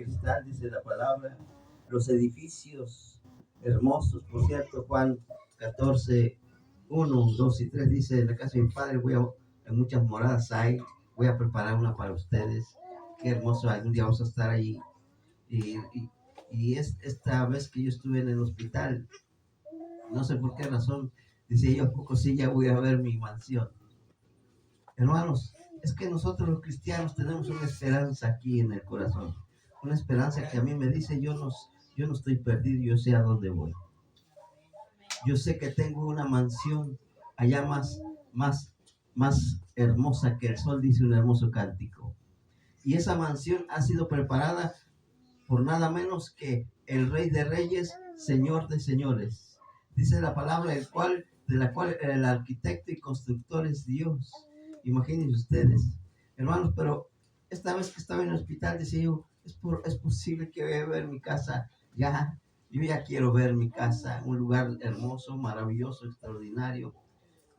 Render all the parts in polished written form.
cristal, dice la palabra, los edificios hermosos. Por cierto, Juan 14, 1, 2 y 3 dice, en la casa de mi padre en muchas moradas hay, voy a preparar una para ustedes. Qué hermoso, algún día vamos a estar ahí. Y esta vez que yo estuve en el hospital, no sé por qué razón, dice yo, poco sí ya voy a ver mi mansión. Hermanos, es que nosotros los cristianos tenemos una esperanza aquí en el corazón, una esperanza que a mí me dice, yo no estoy perdido, yo sé a dónde voy. Yo sé que tengo una mansión allá más hermosa que el sol, dice un hermoso cántico. Y esa mansión ha sido preparada por nada menos que el Rey de Reyes, Señor de Señores. Dice la palabra, de la cual el arquitecto y constructor es Dios. Imagínense ustedes, hermanos, pero esta vez que estaba en el hospital, decía yo, es posible que vaya a ver mi casa ya. Yo ya quiero ver mi casa, un lugar hermoso, maravilloso, extraordinario.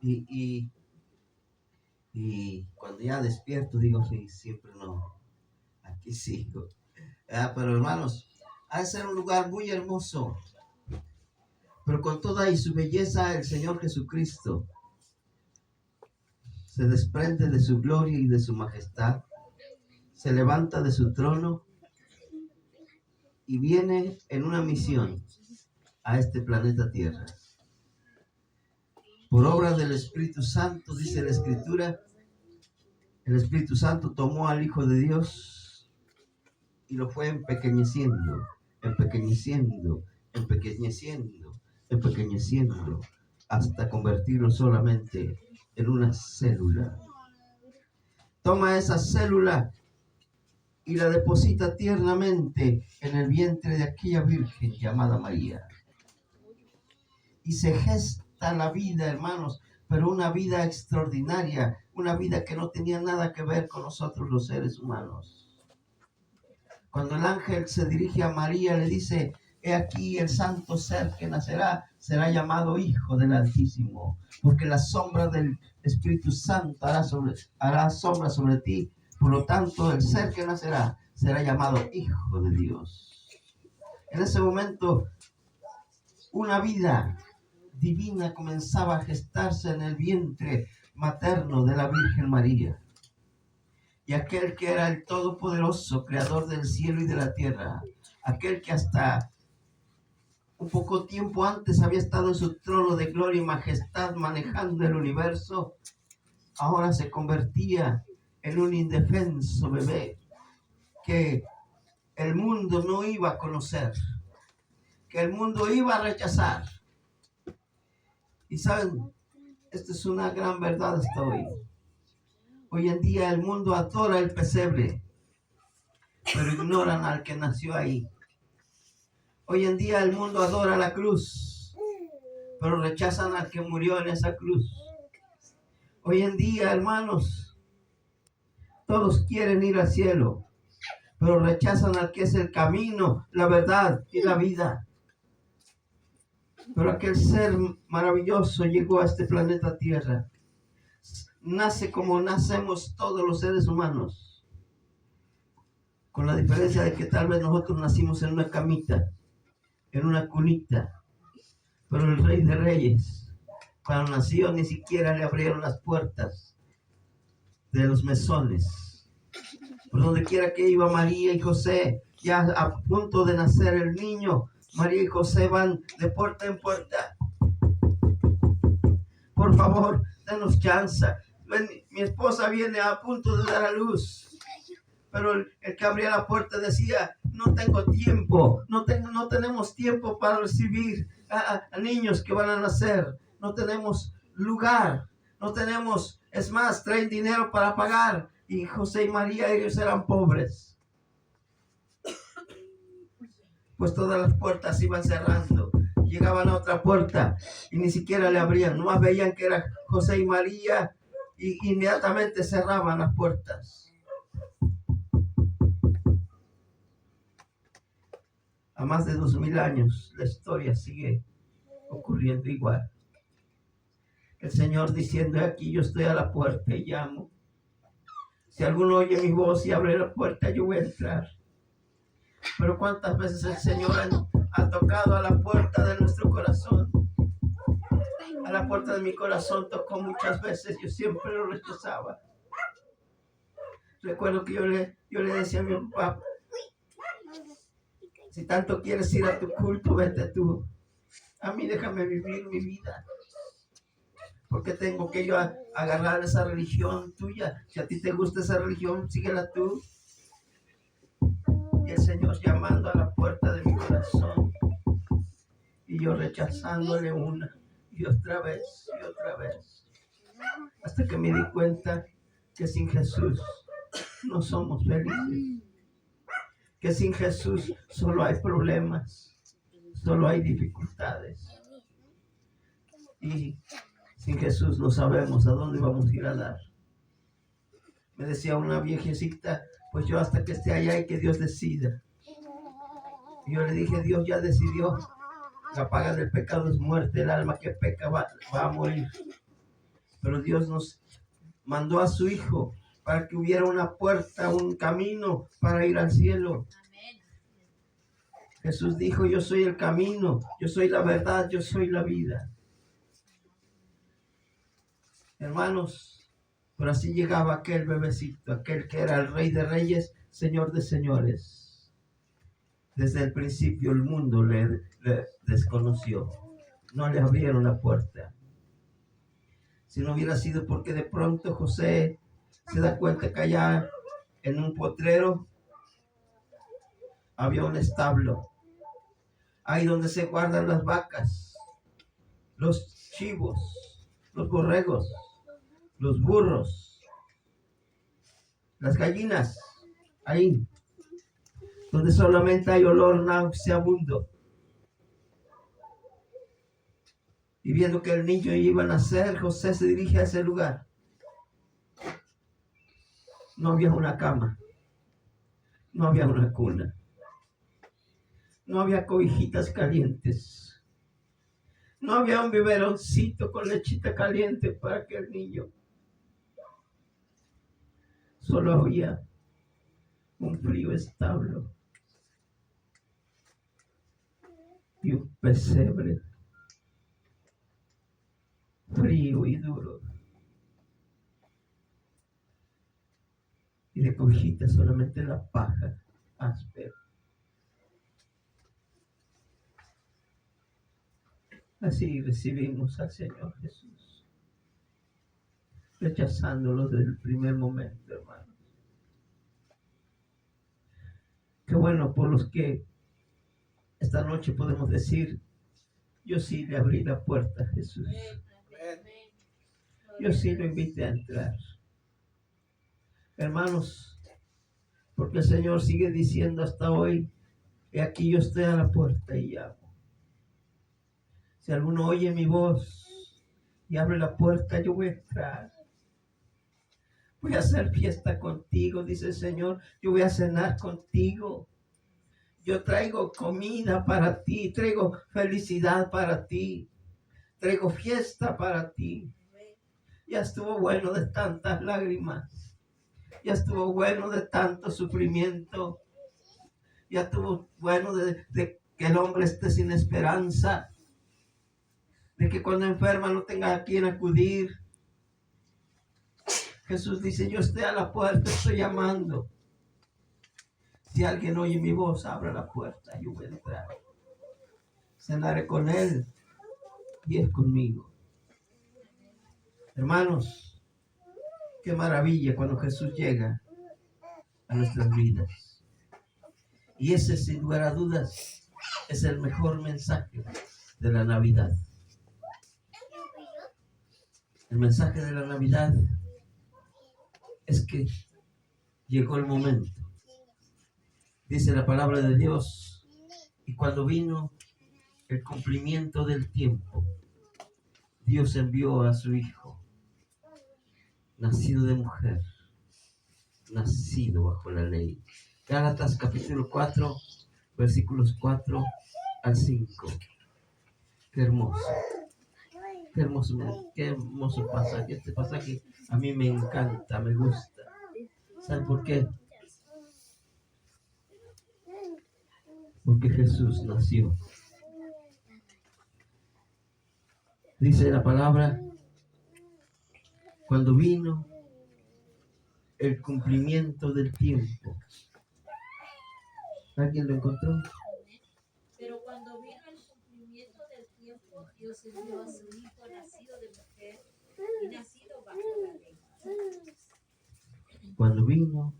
Y cuando ya despierto, digo, sí, siempre no, aquí sigo. Pero hermanos, ha de ser un lugar muy hermoso, pero con toda y su belleza, el Señor Jesucristo se desprende de su gloria y de su majestad, se levanta de su trono y viene en una misión a este planeta Tierra. Por obra del Espíritu Santo, dice la Escritura, el Espíritu Santo tomó al Hijo de Dios y lo fue empequeñeciendo, empequeñeciendo, empequeñeciendo, empequeñeciendo, hasta convertirlo solamente en una célula. Toma esa célula y la deposita tiernamente en el vientre de aquella virgen llamada María. Y se gesta la vida, hermanos, pero una vida extraordinaria, una vida que no tenía nada que ver con nosotros los seres humanos. Cuando el ángel se dirige a María, le dice, he aquí el santo ser que nacerá, será llamado Hijo del Altísimo, porque la sombra del Espíritu Santo hará sombra sobre ti. Por lo tanto, el ser que nacerá será llamado Hijo de Dios. En ese momento, una vida divina comenzaba a gestarse en el vientre materno de la Virgen María. Y aquel que era el Todopoderoso, creador del cielo y de la tierra, aquel que hasta un poco tiempo antes había estado en su trono de gloria y majestad manejando el universo, ahora se convertía en un indefenso bebé que el mundo no iba a conocer, que el mundo iba a rechazar. Y saben, esta es una gran verdad hasta hoy. Hoy en día el mundo adora el pesebre, pero ignoran al que nació ahí. Hoy en día el mundo adora la cruz, pero rechazan al que murió en esa cruz. Hoy en día, hermanos, todos quieren ir al cielo, pero rechazan al que es el camino, la verdad y la vida. Pero aquel ser maravilloso llegó a este planeta Tierra. Nace como nacemos todos los seres humanos, con la diferencia de que tal vez nosotros nacimos en una camita, en una cunita, pero el Rey de Reyes, cuando nació, ni siquiera le abrieron las puertas de los mesones. Por donde quiera que iba María y José, ya a punto de nacer el niño, María y José van de puerta en puerta. Por favor, denos chance. Mi esposa viene a punto de dar a luz. Pero el que abría la puerta decía, no tengo tiempo, no tenemos tiempo para recibir a niños que van a nacer. No tenemos lugar, no tenemos, es más, traen dinero para pagar. Y José y María, ellos eran pobres. Pues todas las puertas se iban cerrando. Llegaban a otra puerta y ni siquiera le abrían. Nomás veían que era José y María y inmediatamente cerraban las puertas. A más de 2000 años la historia sigue ocurriendo igual. El Señor diciendo, aquí yo estoy a la puerta y llamo. Si alguno oye mi voz y abre la puerta, yo voy a entrar. Pero cuántas veces el Señor ha tocado a la puerta de nuestro corazón. A la puerta de mi corazón tocó muchas veces. Yo siempre lo rechazaba. Recuerdo que yo le decía a mi papá, si tanto quieres ir a tu culto, vete tú. A mí déjame vivir mi vida. Porque tengo que yo agarrar esa religión tuya. Si a ti te gusta esa religión, síguela tú. Y el Señor llamando a la puerta de mi corazón. Y yo rechazándole una y otra vez y otra vez. Hasta que me di cuenta que sin Jesús no somos felices. Que sin Jesús solo hay problemas. Solo hay dificultades. Y sin Jesús no sabemos a dónde vamos a ir a dar. Me decía una viejecita, pues yo hasta que esté allá y que Dios decida. Y yo le dije, Dios ya decidió. La paga del pecado es muerte, el alma que peca va a morir. Pero Dios nos mandó a su Hijo para que hubiera una puerta, un camino para ir al cielo. Jesús dijo, yo soy el camino, yo soy la verdad, yo soy la vida. Hermanos, pero así llegaba aquel bebecito, aquel que era el Rey de Reyes, Señor de Señores. Desde el principio el mundo le desconoció. No le abrieron la puerta. Si no hubiera sido porque de pronto José se da cuenta que allá en un potrero había un establo. Ahí donde se guardan las vacas, los chivos, los borregos, los burros, las gallinas. Ahí donde solamente hay olor nauseabundo. Y viendo que el niño iba a nacer, José se dirige a ese lugar. No había una cama, no había una cuna, no había cobijitas calientes, no había un biberoncito con lechita caliente para aquel niño. Solo había un frío establo y un pesebre frío y duro. Y de cobijita solamente la paja áspera. Así recibimos al Señor Jesús, rechazándolo desde el primer momento, hermanos. Qué bueno por los que esta noche podemos decir, yo sí le abrí la puerta a Jesús. Yo sí lo invité a entrar. Hermanos, porque el Señor sigue diciendo hasta hoy, que aquí yo estoy a la puerta y llamo. Si alguno oye mi voz y abre la puerta, yo voy a entrar. Voy a hacer fiesta contigo, dice el Señor. Yo voy a cenar contigo. Yo traigo comida para ti, traigo felicidad para ti, traigo fiesta para ti. Ya estuvo bueno de tantas lágrimas, ya estuvo bueno de tanto sufrimiento, ya estuvo bueno de que el hombre esté sin esperanza, de que cuando enferma no tenga a quien acudir. Jesús dice, yo estoy a la puerta, estoy llamando. Si alguien oye mi voz, abra la puerta, yo voy a entrar. Cenaré con él y él conmigo. Hermanos, qué maravilla cuando Jesús llega a nuestras vidas. Y ese, sin lugar a dudas, es el mejor mensaje de la Navidad. El mensaje de la Navidad es que llegó el momento. Dice la palabra de Dios, y cuando vino el cumplimiento del tiempo, Dios envió a su Hijo, nacido de mujer, nacido bajo la ley. Gálatas capítulo 4, versículos 4 al 5. Qué hermoso. Qué hermoso pasaje. Este pasaje a mí me encanta, me gusta. ¿Saben por qué? porque Jesús nació. Dice la palabra, cuando vino el cumplimiento del tiempo. ¿Alguien lo encontró? Pero cuando vino el cumplimiento del tiempo, Dios envió a su Hijo nacido de mujer y nacido bajo la ley. Cuando vino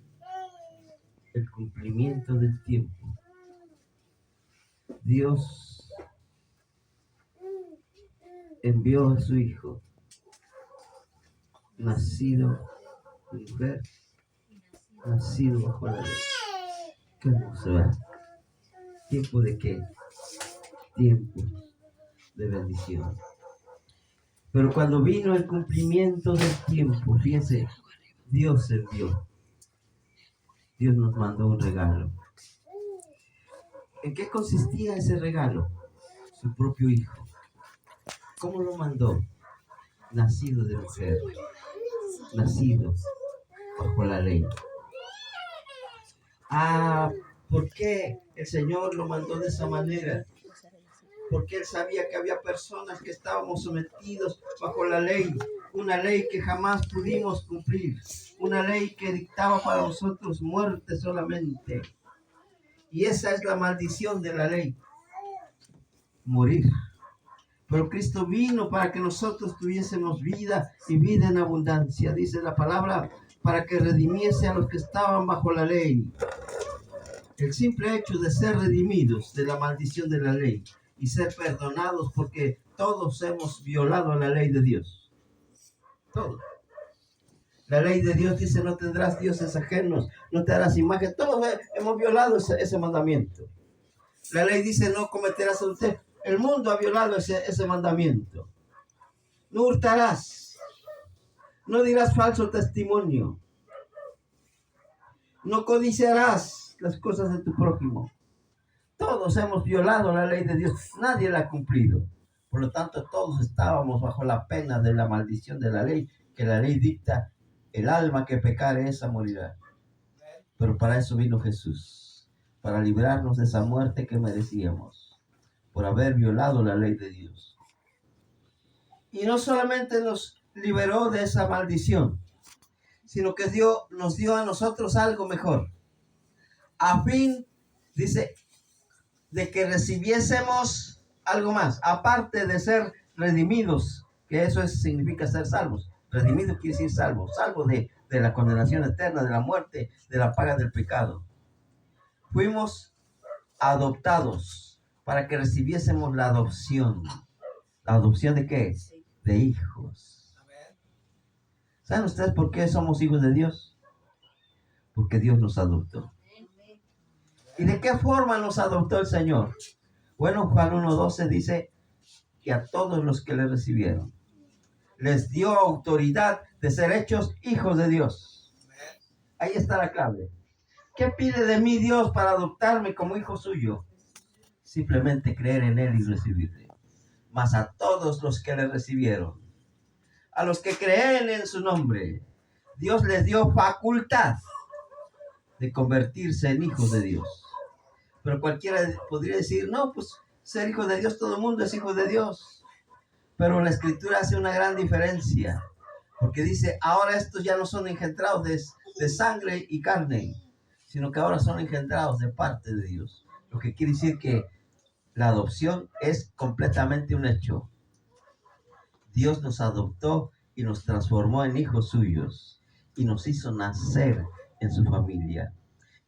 el cumplimiento del tiempo, Dios envió a su Hijo nacido de mujer, nacido bajo la ley. Qué hermoso, ¿verdad? ¿Tiempo de qué? Tiempo de bendición. Pero cuando vino el cumplimiento del tiempo, fíjense, Dios envió. Dios nos mandó un regalo. ¿En qué consistía ese regalo? Su propio Hijo. ¿Cómo lo mandó? Nacido de mujer, nacido bajo la ley. ¿Por qué el Señor lo mandó de esa manera? Porque Él sabía que había personas que estábamos sometidos bajo la ley, una ley que jamás pudimos cumplir, una ley que dictaba para nosotros muerte solamente. Y esa es la maldición de la ley, morir. Pero Cristo vino para que nosotros tuviésemos vida y vida en abundancia, dice la palabra, para que redimiese a los que estaban bajo la ley. El simple hecho de ser redimidos de la maldición de la ley y ser perdonados, porque todos hemos violado la ley de Dios. Todos. La ley de Dios dice, no tendrás dioses ajenos, no te harás imagen. Todos hemos violado ese mandamiento. La ley dice, no cometerás adulterio. El mundo ha violado ese mandamiento. No hurtarás. No dirás falso testimonio. No codiciarás las cosas de tu prójimo. Todos hemos violado la ley de Dios. Nadie la ha cumplido. Por lo tanto, todos estábamos bajo la pena de la maldición de la ley, que la ley dicta, el alma que pecare esa morirá. Pero para eso vino Jesús, para librarnos de esa muerte que merecíamos, por haber violado la ley de Dios. Y no solamente nos liberó de esa maldición, sino que nos dio a nosotros algo mejor, a fin, dice, de que recibiésemos algo más, aparte de ser redimidos, que eso significa ser salvos. Redimido quiere decir salvo, salvo de la condenación eterna, de la muerte, de la paga del pecado. Fuimos adoptados para que recibiésemos la adopción. ¿La adopción de qué? De hijos. ¿Saben ustedes por qué somos hijos de Dios? Porque Dios nos adoptó. ¿Y de qué forma nos adoptó el Señor? Bueno, Juan 1:12 dice que a todos los que le recibieron les dio autoridad de ser hechos hijos de Dios. Ahí está la clave. ¿Qué pide de mí Dios para adoptarme como hijo suyo? Simplemente creer en Él y recibirle. Mas a todos los que le recibieron, a los que creen en su nombre, Dios les dio facultad de convertirse en hijos de Dios. Pero cualquiera podría decir, no, pues ser hijo de Dios, todo el mundo es hijo de Dios. Pero la Escritura hace una gran diferencia, porque dice, ahora estos ya no son engendrados de sangre y carne, sino que ahora son engendrados de parte de Dios. Lo que quiere decir que la adopción es completamente un hecho. Dios nos adoptó y nos transformó en hijos suyos y nos hizo nacer en su familia.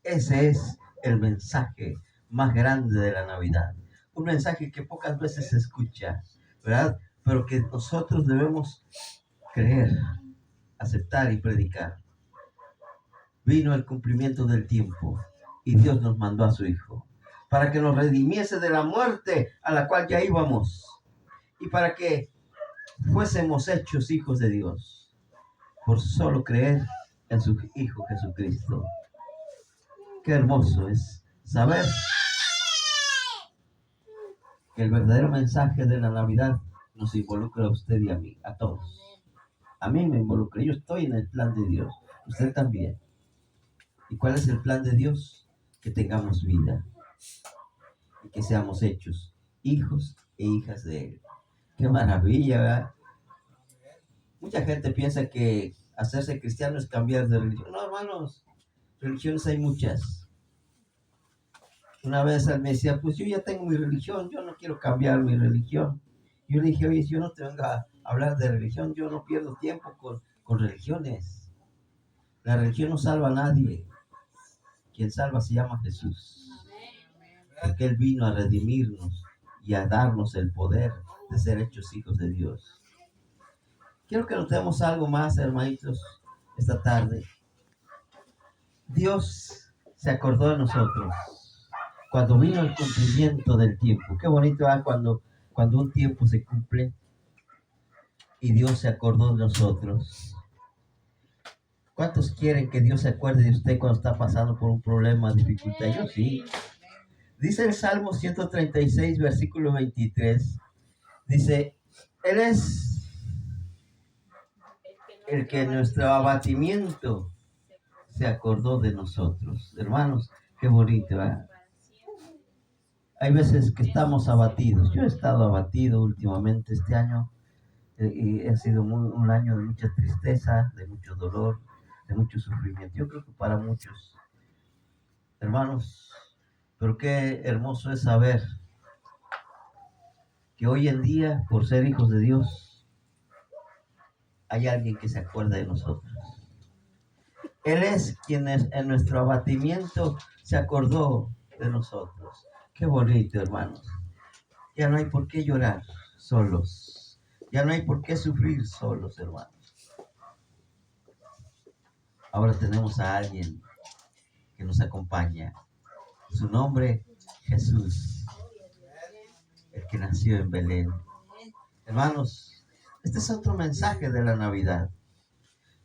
Ese es el mensaje más grande de la Navidad. Un mensaje que pocas veces se escucha, ¿verdad? Pero que nosotros debemos creer, aceptar y predicar. Vino el cumplimiento del tiempo y Dios nos mandó a su Hijo para que nos redimiese de la muerte a la cual ya íbamos y para que fuésemos hechos hijos de Dios por solo creer en su Hijo Jesucristo. Qué hermoso es saber que el verdadero mensaje de la Navidad nos involucra a usted y a mí, a todos. A mí me involucra, yo estoy en el plan de Dios, usted también. ¿Y cuál es el plan de Dios? Que tengamos vida. y que seamos hechos hijos e hijas de Él. ¡Qué maravilla! ¿Verdad? Mucha gente piensa que hacerse cristiano es cambiar de religión. No, hermanos, religiones hay muchas. Una vez él me decía, pues yo ya tengo mi religión, yo no quiero cambiar mi religión. Yo le dije, oye, si yo no te venga a hablar de religión, yo no pierdo tiempo con religiones. La religión no salva a nadie. Quien salva se llama Jesús. Porque Él vino a redimirnos y a darnos el poder de ser hechos hijos de Dios. Quiero que notemos algo más, hermanitos, esta tarde. Dios se acordó de nosotros cuando vino el cumplimiento del tiempo. Qué bonito es cuando un tiempo se cumple y Dios se acordó de nosotros. ¿Cuántos quieren que Dios se acuerde de usted cuando está pasando por un problema, dificultad? Yo sí. Dice el Salmo 136, versículo 23. Dice, Él es el que en nuestro abatimiento se acordó de nosotros. Hermanos, qué bonito, ¿eh? Hay veces que estamos abatidos. Yo he estado abatido últimamente este año y ha sido un año de mucha tristeza, de mucho dolor, de mucho sufrimiento. Yo creo que para muchos, hermanos, pero qué hermoso es saber que hoy en día, por ser hijos de Dios, hay alguien que se acuerda de nosotros. Él es quien en nuestro abatimiento se acordó de nosotros. Qué bonito, hermanos. Ya no hay por qué llorar solos. Ya no hay por qué sufrir solos, hermanos. Ahora tenemos a alguien que nos acompaña. Su nombre, Jesús, el que nació en Belén. Hermanos, este es otro mensaje de la Navidad.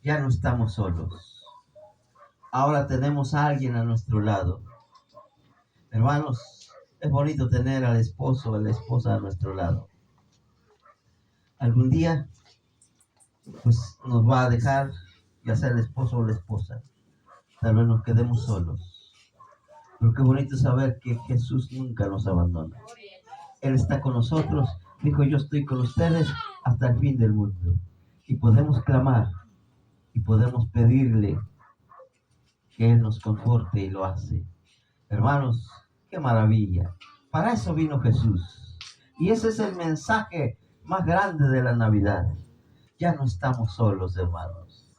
Ya no estamos solos. Ahora tenemos a alguien a nuestro lado. Hermanos, es bonito tener al esposo o a la esposa a nuestro lado. Algún día, pues nos va a dejar, ya sea el esposo o la esposa. Tal vez nos quedemos solos. Pero qué bonito saber que Jesús nunca nos abandona. Él está con nosotros. Dijo, yo estoy con ustedes hasta el fin del mundo. Y podemos clamar y podemos pedirle que Él nos conforte y lo hace. Hermanos, qué maravilla. Para eso vino Jesús. Y ese es el mensaje más grande de la Navidad. Ya no estamos solos, hermanos.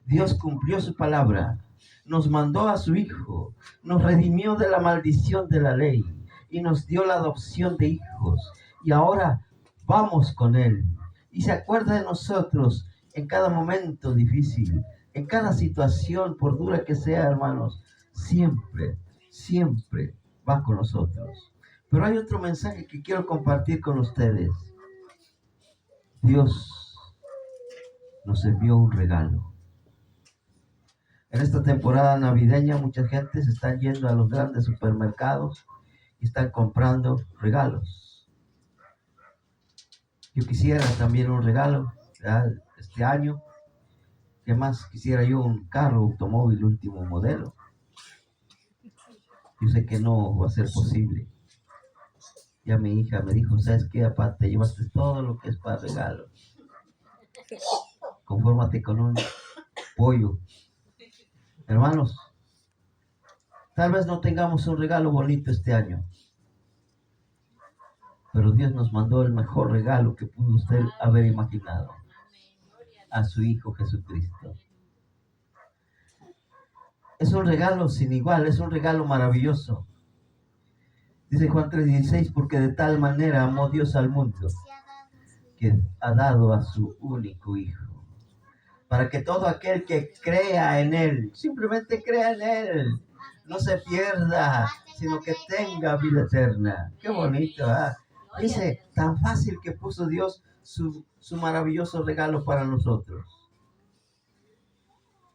Dios cumplió su palabra. Nos mandó a su Hijo. Nos redimió de la maldición de la ley. Y nos dio la adopción de hijos. Y ahora vamos con Él. Y se acuerda de nosotros en cada momento difícil. En cada situación, por dura que sea, hermanos. Siempre va con nosotros. Pero hay otro mensaje que quiero compartir con ustedes. Dios nos envió un regalo. En esta temporada navideña mucha gente se está yendo a los grandes supermercados y están comprando regalos. Yo quisiera también un regalo, ¿verdad? Este año. ¿Qué más? Quisiera yo un carro, automóvil último modelo. Yo sé que no va a ser posible. Ya mi hija me dijo, ¿sabes qué? Aparte, llevaste todo lo que es para regalo. Confórmate con un pollo. Hermanos, tal vez no tengamos un regalo bonito este año, pero Dios nos mandó el mejor regalo que pudo usted haber imaginado, a su Hijo Jesucristo. Es un regalo sin igual, es un regalo maravilloso. Dice Juan 3:16, porque de tal manera amó Dios al mundo, que ha dado a su único Hijo, para que todo aquel que crea en Él, simplemente crea en Él, no se pierda, sino que tenga vida eterna. Qué bonito, ¿eh? Dice, tan fácil que puso Dios su maravilloso regalo para nosotros.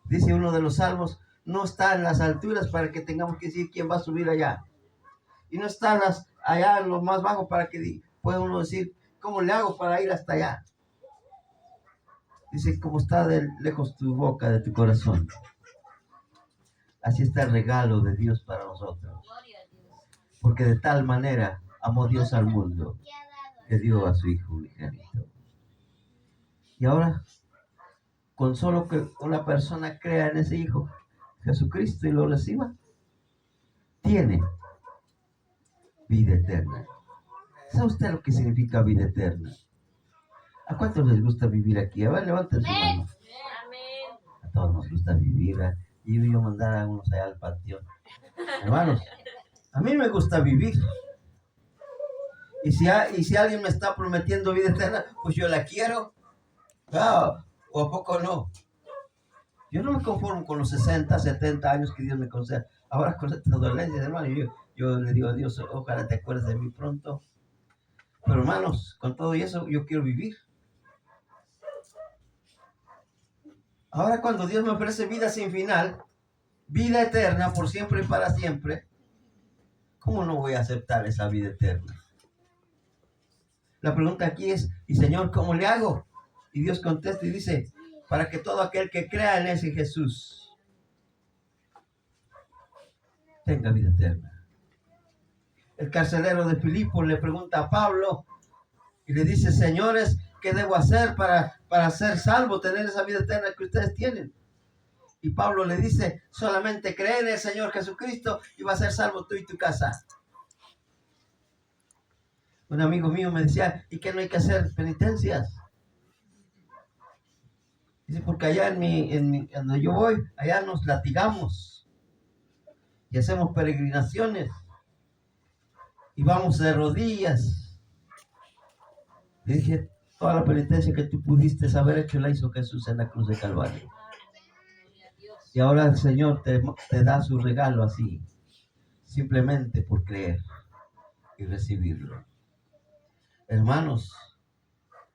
Dice uno de los salmos, no está en las alturas para que tengamos que decir quién va a subir allá. Y no está allá en lo más bajo para que pueda uno decir, ¿cómo le hago para ir hasta allá? Dice, como está de lejos tu boca de tu corazón. Así está el regalo de Dios para nosotros. Porque de tal manera amó Dios al mundo que dio a su Hijo unigénito. Y ahora, con solo que una persona crea en ese Hijo, Jesucristo, y lo reciba, tiene vida eterna. ¿Sabe usted lo que significa vida eterna? ¿A cuántos les gusta vivir aquí? A ver, levanten su mano. A todos nos gusta vivir. Y yo mandar a unos allá al panteón. Hermanos, a mí me gusta vivir. Y si alguien me está prometiendo vida eterna, pues yo la quiero. Claro, o a poco no. Yo no me conformo con los 60, 70 años que Dios me concede. Ahora con estas dolencias, hermano, yo le digo a Dios, ojalá te acuerdes de mí pronto. Pero hermanos, con todo eso yo quiero vivir. Ahora cuando Dios me ofrece vida sin final, vida eterna por siempre y para siempre, ¿cómo no voy a aceptar esa vida eterna? La pregunta aquí es, y Señor, ¿cómo le hago? Y Dios contesta y dice, para que todo aquel que crea en ese Jesús tenga vida eterna. El carcelero de Filipos le pregunta a Pablo y le dice, señores, ¿qué debo hacer para ser salvo, tener esa vida eterna que ustedes tienen? Y Pablo le dice, solamente cree en el Señor Jesucristo y va a ser salvo tú y tu casa. Un amigo mío me decía, ¿y qué no hay que hacer penitencias? Dice, porque allá donde yo voy, allá nos latigamos y hacemos peregrinaciones y vamos de rodillas. Le dije, toda la penitencia que tú pudiste haber hecho la hizo Jesús en la cruz de Calvario. Y ahora el Señor te da su regalo así, simplemente por creer y recibirlo. Hermanos,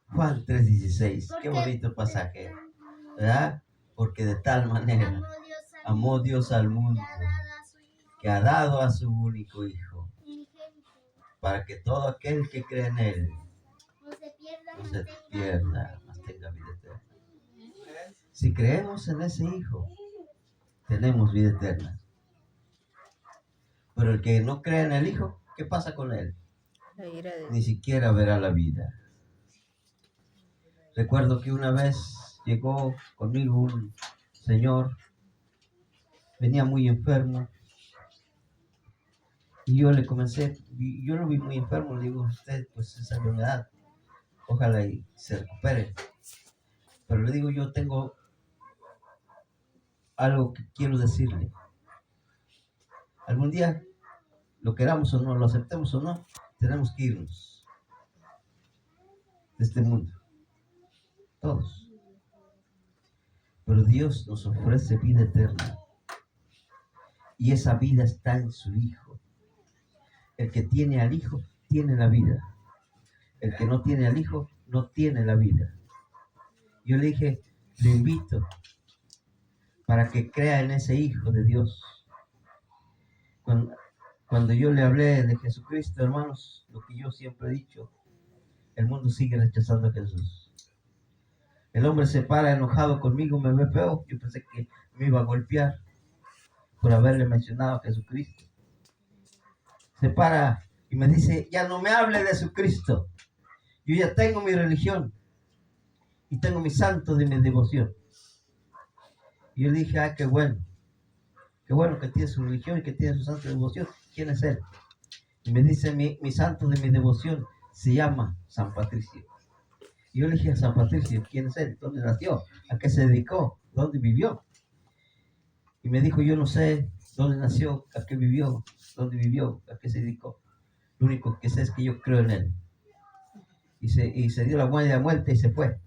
Juan 3:16, qué bonito pasaje, ¿verdad? Porque de tal manera amó Dios al mundo que ha dado a su único Hijo, para que todo aquel que cree en Él no se pierda, mas tenga vida eterna. Si creemos en ese Hijo, tenemos vida eterna. Pero el que no cree en el Hijo, ¿qué pasa con él? Ni siquiera verá la vida. Recuerdo que una vez llegó conmigo un señor, venía muy enfermo, y yo le comencé, yo lo vi muy enfermo, le digo, usted, pues esa enfermedad, ojalá y se recupere. Pero le digo, yo tengo algo que quiero decirle. Algún día, lo queramos o no, lo aceptemos o no, tenemos que irnos de este mundo. Todos. Pero Dios nos ofrece vida eterna. Y esa vida está en su Hijo. El que tiene al Hijo, tiene la vida. El que no tiene al Hijo, no tiene la vida. Yo le dije, le invito para que crea en ese Hijo de Dios. Cuando yo le hablé de Jesucristo, hermanos, lo que yo siempre he dicho, el mundo sigue rechazando a Jesús. El hombre se para enojado conmigo, me ve feo. Yo pensé que me iba a golpear por haberle mencionado a Jesucristo. Se para y me dice, ya no me hable de Jesucristo. Yo ya tengo mi religión y tengo mi santo de mi devoción. Y yo dije, qué bueno que tiene su religión y que tiene su santo de devoción. ¿Quién es él? Y me dice, mi santo de mi devoción se llama San Patricio. Y yo le dije a San Patricio, ¿quién es él? ¿Dónde nació? ¿A qué se dedicó? ¿Dónde vivió? Y me dijo, yo no sé dónde nació, a qué vivió, dónde vivió, a qué se dedicó. Lo único que sé es que yo creo en él. Y se dio la vuelta y se fue.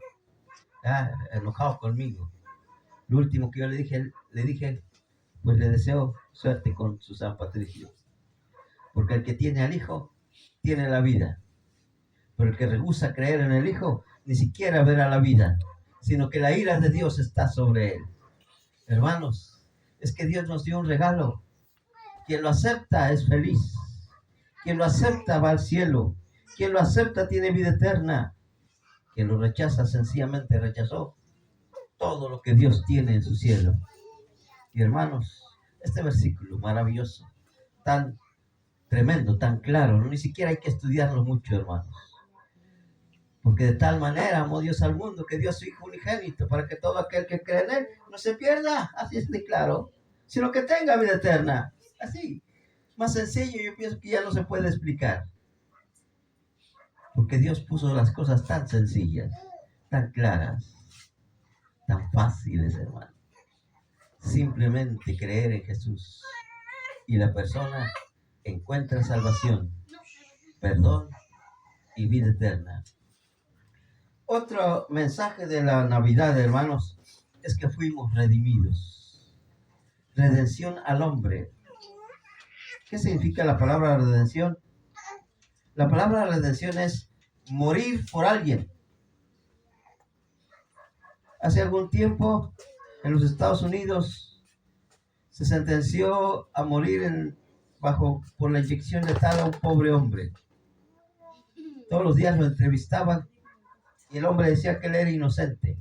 Enojado conmigo. Lo último que yo le dije, pues le deseo suerte con su San Patricio. Porque el que tiene al Hijo, tiene la vida. Pero el que rehúsa creer en el Hijo, ni siquiera verá la vida, sino que la ira de Dios está sobre él. Hermanos, es que Dios nos dio un regalo. Quien lo acepta es feliz. Quien lo acepta va al cielo. Quien lo acepta tiene vida eterna. Quien lo rechaza sencillamente rechazó todo lo que Dios tiene en su cielo. Y hermanos, este versículo maravilloso, tan tremendo, tan claro. Ni siquiera hay que estudiarlo mucho, hermanos. Porque de tal manera amó Dios al mundo que dio a su Hijo unigénito para que todo aquel que cree en Él no se pierda, así es de claro, sino que tenga vida eterna. Así, más sencillo, yo pienso que ya no se puede explicar. Porque Dios puso las cosas tan sencillas, tan claras, tan fáciles, hermano. Simplemente creer en Jesús y la persona encuentra salvación, perdón y vida eterna. Otro mensaje de la Navidad, hermanos, es que fuimos redimidos. Redención al hombre. ¿Qué significa la palabra redención? La palabra redención es morir por alguien. Hace algún tiempo en los Estados Unidos se sentenció a morir por la inyección letal a un pobre hombre. Todos los días lo entrevistaban y el hombre decía que él era inocente.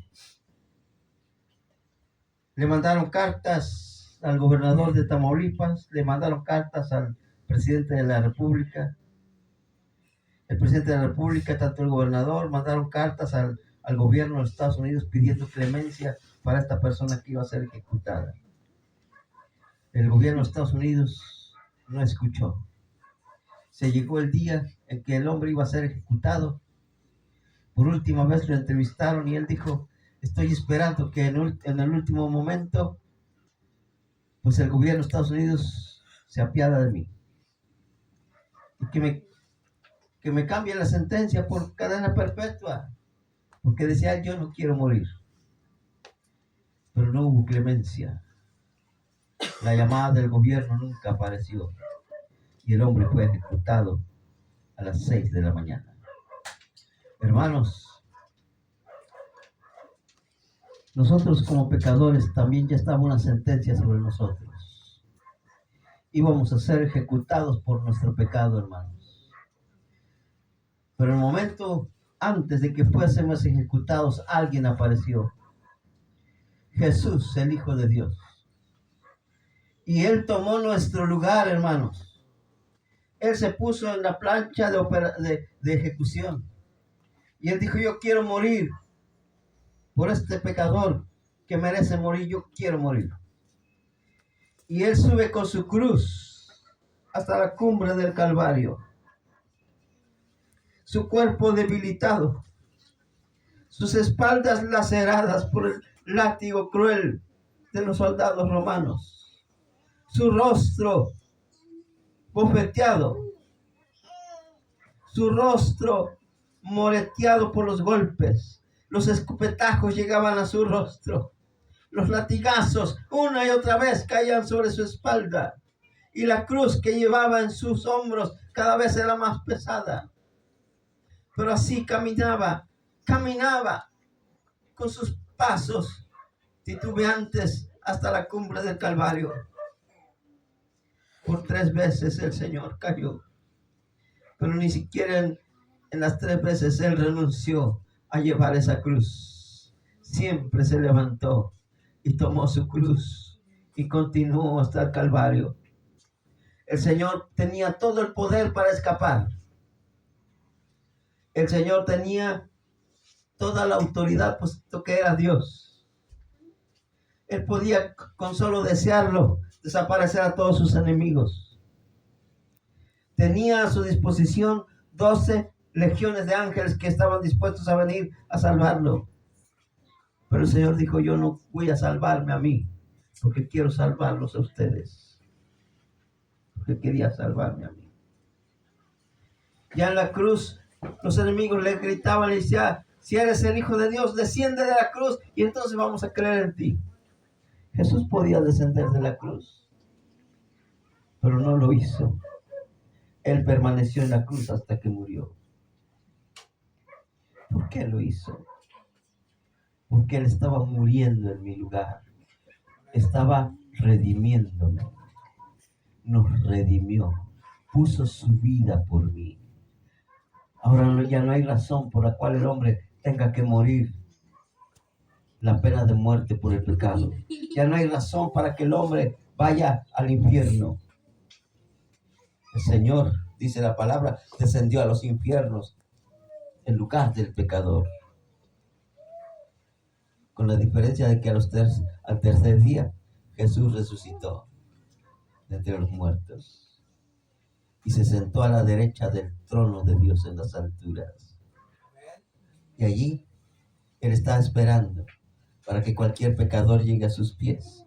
Le mandaron cartas al gobernador de Tamaulipas, le mandaron cartas al presidente de la República. El presidente de la República, tanto el gobernador, mandaron cartas al gobierno de los Estados Unidos pidiendo clemencia para esta persona que iba a ser ejecutada. El gobierno de los Estados Unidos no escuchó. Se llegó el día en que el hombre iba a ser ejecutado. Por última vez lo entrevistaron y él dijo: estoy esperando que en el último momento, pues el gobierno de Estados Unidos se apiada de mí. Y que me cambie la sentencia por cadena perpetua. Porque decía: yo no quiero morir. Pero no hubo clemencia. La llamada del gobierno nunca apareció. Y el hombre fue ejecutado a las 6 de la mañana. Hermanos, nosotros como pecadores también ya estaba una sentencia sobre nosotros. Íbamos a ser ejecutados por nuestro pecado, hermanos. Pero en el momento antes de que fuésemos ejecutados, alguien apareció. Jesús, el Hijo de Dios. Y Él tomó nuestro lugar, hermanos. Él se puso en la plancha de ejecución. Y Él dijo: yo quiero morir por este pecador que merece morir. Yo quiero morir. Y Él sube con su cruz hasta la cumbre del Calvario. Su cuerpo debilitado, sus espaldas laceradas por el látigo cruel de los soldados romanos, su rostro bofeteado, su rostro moreteado por los golpes. Los escupetajos llegaban a su rostro. Los latigazos una y otra vez caían sobre su espalda. Y la cruz que llevaba en sus hombros cada vez era más pesada. Pero así caminaba con sus pasos titubeantes hasta la cumbre del Calvario. Por 3 veces el Señor cayó. Pero ni siquiera en las 3 veces Él renunció a llevar esa cruz. Siempre se levantó y tomó su cruz y continuó hasta el Calvario. El Señor tenía todo el poder para escapar. El Señor tenía toda la autoridad, puesto que era Dios. Él podía, con solo desearlo, desaparecer a todos sus enemigos. Tenía a su disposición 12 legiones de ángeles que estaban dispuestos a venir a salvarlo. Pero el Señor dijo: yo no voy a salvarme a mí, porque quiero salvarlos a ustedes. Porque quería salvarme a mí. Ya en la cruz, los enemigos le gritaban y decían: si eres el Hijo de Dios, desciende de la cruz y entonces vamos a creer en ti. Jesús podía descender de la cruz, pero no lo hizo. Él permaneció en la cruz hasta que murió. ¿Por qué lo hizo? Porque Él estaba muriendo en mi lugar. Estaba redimiéndome. Nos redimió. Puso su vida por mí. Ahora ya no hay razón por la cual el hombre tenga que morir la pena de muerte por el pecado. Ya no hay razón para que el hombre vaya al infierno. El Señor, dice la palabra, descendió a los infiernos en lugar del pecador. Con la diferencia de que al tercer día Jesús resucitó de entre los muertos y se sentó a la derecha del trono de Dios en las alturas. Y allí Él está esperando para que cualquier pecador llegue a sus pies.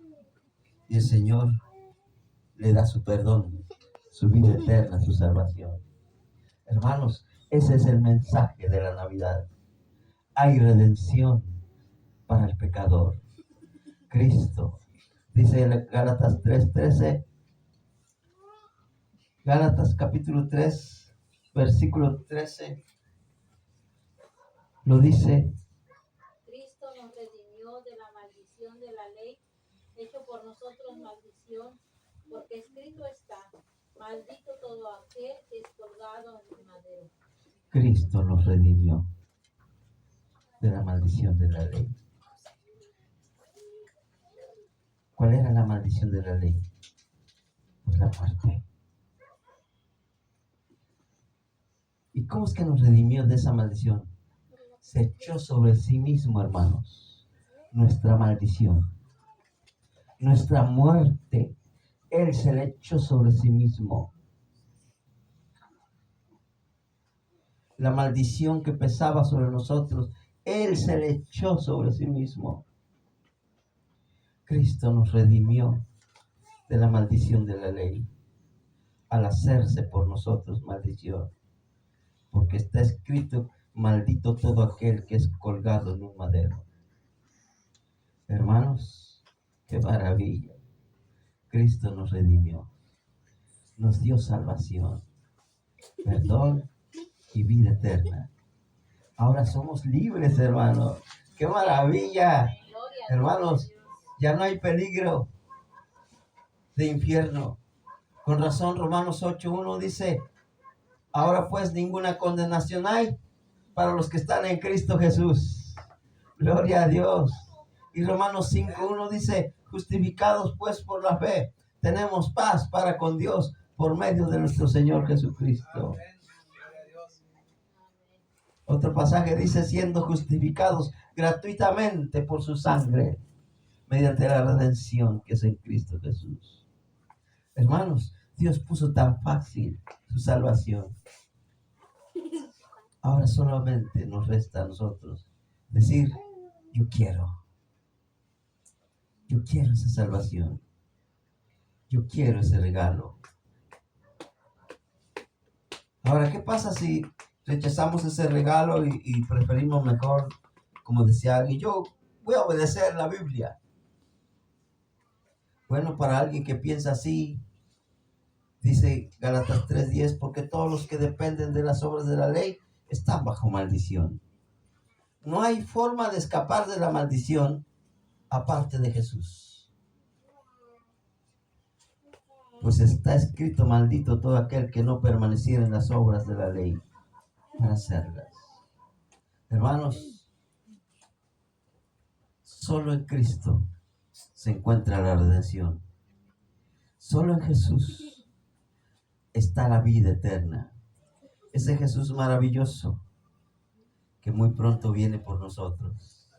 Y el Señor le da su perdón, su vida eterna, su salvación. Hermanos, ese es el mensaje de la Navidad. Hay redención para el pecador. Cristo, dice Gálatas 3:13, Gálatas capítulo 3, versículo 13, lo dice: Cristo nos redimió de la maldición de la ley, hecho por nosotros maldición, porque escrito está, maldito todo aquel que es colgado en el madero. Cristo nos redimió de la maldición de la ley. ¿Cuál era la maldición de la ley? Pues la muerte. ¿Y cómo es que nos redimió de esa maldición? Se echó sobre sí mismo, hermanos, nuestra maldición, nuestra muerte. Él se la echó sobre sí mismo. La maldición que pesaba sobre nosotros, Él se la echó sobre sí mismo. Cristo nos redimió de la maldición de la ley al hacerse por nosotros maldición, porque está escrito: maldito todo aquel que es colgado en un madero. Hermanos, qué maravilla. Cristo nos redimió, nos dio salvación, perdón y vida eterna. Ahora somos libres, hermanos. ¡Qué maravilla! Hermanos, ya no hay peligro de infierno. Con razón, Romanos 8:1 dice: ahora pues ninguna condenación hay para los que están en Cristo Jesús. Gloria a Dios. Y Romanos 5:1 dice: justificados pues por la fe, tenemos paz para con Dios por medio de nuestro Señor Jesucristo. Otro pasaje dice: siendo justificados gratuitamente por su sangre, mediante la redención que es en Cristo Jesús. Hermanos, Dios puso tan fácil su salvación. Ahora solamente nos resta a nosotros decir: yo quiero esa salvación, yo quiero ese regalo. Ahora, ¿qué pasa si rechazamos ese regalo y preferimos mejor, como decía alguien, yo voy a obedecer la Biblia? Bueno, para alguien que piensa así, dice Gálatas 3:10, porque todos los que dependen de las obras de la ley están bajo maldición. No hay forma de escapar de la maldición aparte de Jesús. Pues está escrito: maldito todo aquel que no permaneciera en las obras de la ley para hacerlas. Hermanos, solo en Cristo se encuentra la redención. Solo en Jesús está la vida eterna. Ese Jesús maravilloso que muy pronto viene por nosotros.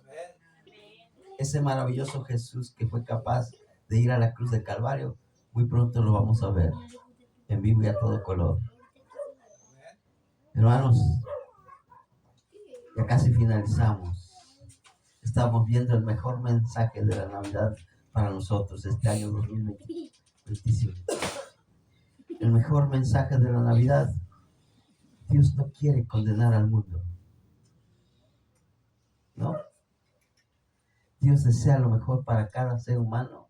Ese maravilloso Jesús que fue capaz de ir a la cruz del Calvario, muy pronto lo vamos a ver en vivo y a todo color. Hermanos, ya casi finalizamos. Estamos viendo el mejor mensaje de la Navidad para nosotros este año 2025. El mejor mensaje de la Navidad: Dios no quiere condenar al mundo. ¿No? Dios desea lo mejor para cada ser humano.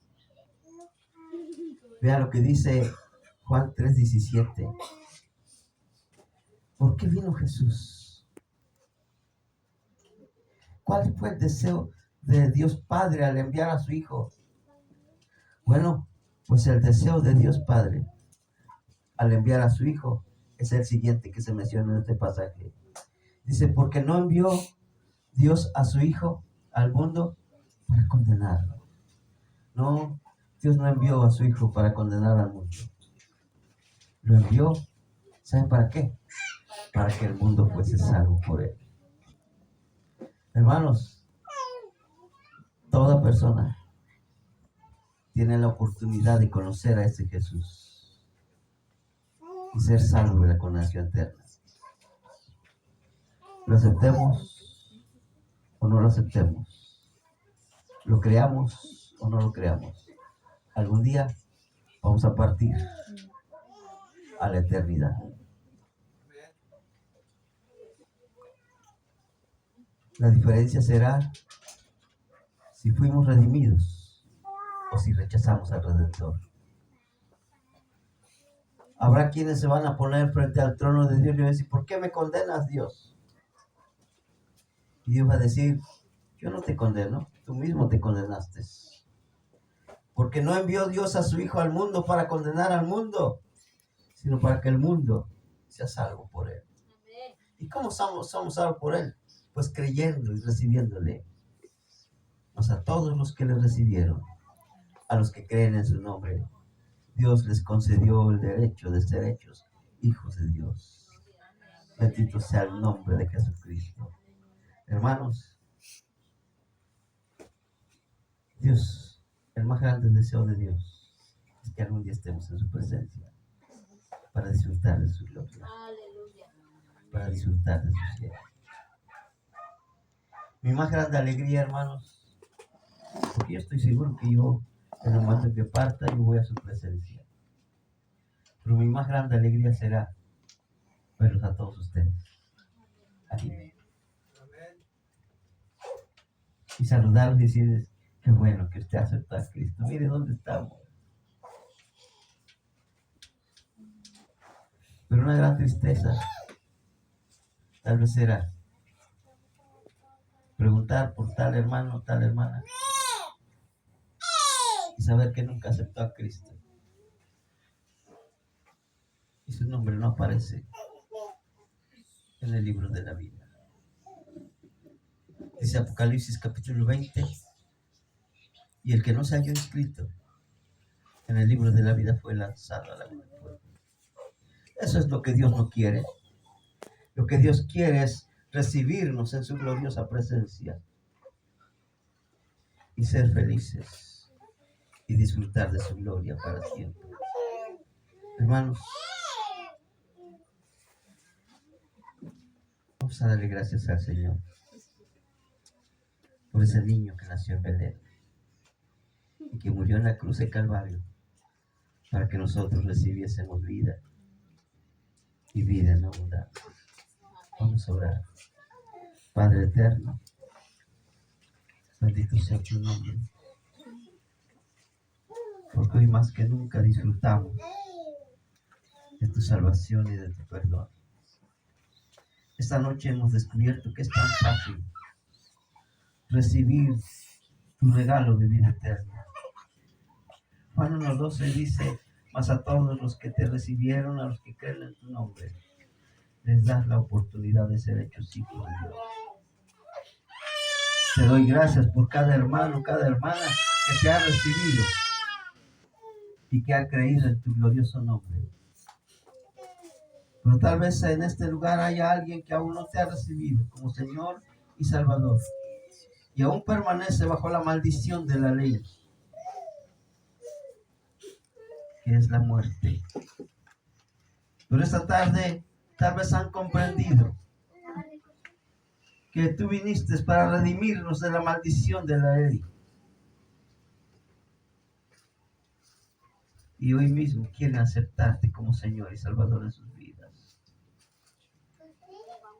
Vea lo que dice Juan 3:17. ¿Por qué vino Jesús? ¿Cuál fue el deseo de Dios Padre al enviar a su Hijo? Bueno, pues el deseo de Dios Padre al enviar a su Hijo es el siguiente que se menciona en este pasaje. Dice: porque no envió Dios a su Hijo al mundo para condenarlo. No, Dios no envió a su Hijo para condenar al mundo. Lo envió, ¿saben para qué? Para que el mundo fuese salvo por él. Hermanos, toda persona tiene la oportunidad de conocer a ese Jesús y ser salvo de la condenación eterna. ¿Lo aceptemos o no lo aceptemos? ¿Lo creamos o no lo creamos? Algún día vamos a partir a la eternidad. La diferencia será si fuimos redimidos o si rechazamos al Redentor. Habrá quienes se van a poner frente al trono de Dios y van a decir, ¿por qué me condenas, Dios? Y Dios va a decir, yo no te condeno, tú mismo te condenaste. Porque no envió Dios a su Hijo al mundo para condenar al mundo, sino para que el mundo sea salvo por él. ¿Y cómo somos salvos por él? Pues creyendo y recibiéndole. Pues a todos los que le recibieron, a los que creen en su nombre, Dios les concedió el derecho de ser hechos hijos de Dios. Bendito sea el nombre de Jesucristo. Hermanos, Dios, el más grande deseo de Dios es que algún día estemos en su presencia para disfrutar de su gloria, para disfrutar de su cielo. Mi más grande alegría, hermanos, porque yo estoy seguro que yo, en el momento que parta, yo voy a su presencia. Pero mi más grande alegría será verlos a todos ustedes aquí. Y saludarlos y decirles, qué bueno que usted aceptó a Cristo. Mire dónde estamos. Pero una gran tristeza tal vez será preguntar por tal hermano, tal hermana, y saber que nunca aceptó a Cristo. Y su nombre no aparece en el libro de la vida. Dice Apocalipsis capítulo 20, y el que no se halló inscrito en el libro de la vida fue lanzado a la vida del fuego. Eso es lo que Dios no quiere. Lo que Dios quiere es recibirnos en su gloriosa presencia y ser felices y disfrutar de su gloria para siempre. Hermanos, vamos a darle gracias al Señor por ese niño que nació en Belén y que murió en la cruz de Calvario para que nosotros recibiésemos vida y vida en abundancia. Vamos a orar. Padre eterno, bendito sea tu nombre, porque hoy más que nunca disfrutamos de tu salvación y de tu perdón. Esta noche hemos descubierto que es tan fácil recibir tu regalo de vida eterna. Juan 1:12 dice, mas a todos los que te recibieron, a los que creen en tu nombre, les das la oportunidad de ser hechos hijos de Dios. Te doy gracias por cada hermano, cada hermana que te ha recibido y que ha creído en tu glorioso nombre. Pero tal vez en este lugar haya alguien que aún no te ha recibido como Señor y Salvador y aún permanece bajo la maldición de la ley, que es la muerte. Pero esta tarde tal vez han comprendido que tú viniste para redimirnos de la maldición de la ley. Y hoy mismo quieren aceptarte como Señor y Salvador de sus vidas.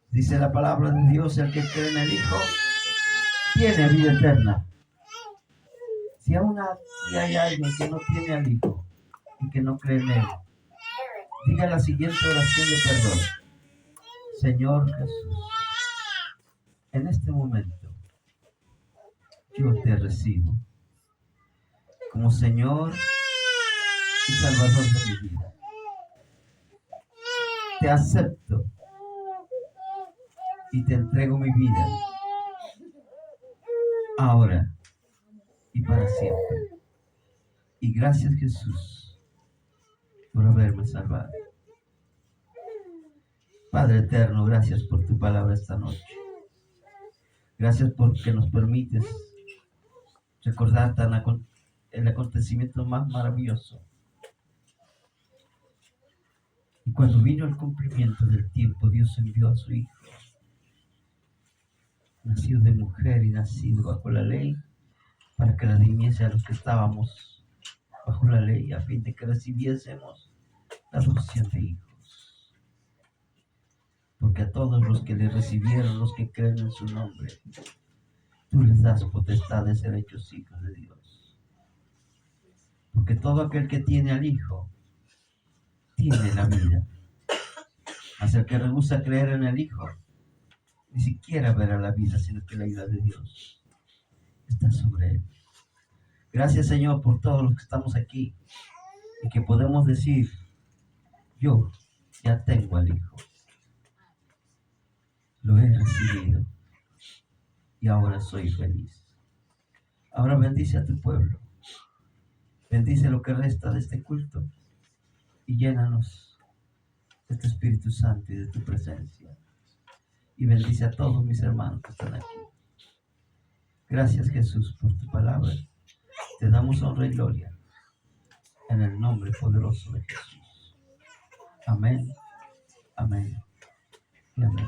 Dice la palabra de Dios, el que cree en el Hijo tiene vida eterna. Si aún hay alguien que no tiene al Hijo y que no cree en Él, diga la siguiente oración de perdón. Señor Jesús, en este momento yo te recibo como Señor y Salvador de mi vida. Te acepto y te entrego mi vida ahora y para siempre. Y gracias, Jesús, por haberme salvado. Padre eterno, gracias por tu palabra esta noche. Gracias porque nos permites recordar el acontecimiento más maravilloso. Y cuando vino el cumplimiento del tiempo, Dios envió a su Hijo, nacido de mujer y nacido bajo la ley, para que redimiese a los que estábamos bajo la ley, a fin de que recibiésemos la adopción de hijos. Porque a todos los que le recibieron, los que creen en su nombre, tú les das potestad de ser hechos hijos de Dios. Porque todo aquel que tiene al Hijo, tiene la vida. Mas el que rehúsa creer en el Hijo, ni siquiera verá la vida, sino que la ira de Dios está sobre él. Gracias, Señor, por todos los que estamos aquí y que podemos decir: yo ya tengo al Hijo, lo he recibido y ahora soy feliz. Ahora bendice a tu pueblo, bendice lo que resta de este culto y llénanos de tu Espíritu Santo y de tu presencia, y bendice a todos mis hermanos que están aquí. Gracias, Jesús, por tu palabra. Te damos honra y gloria en el nombre poderoso de Jesús. Amén, amén y amén.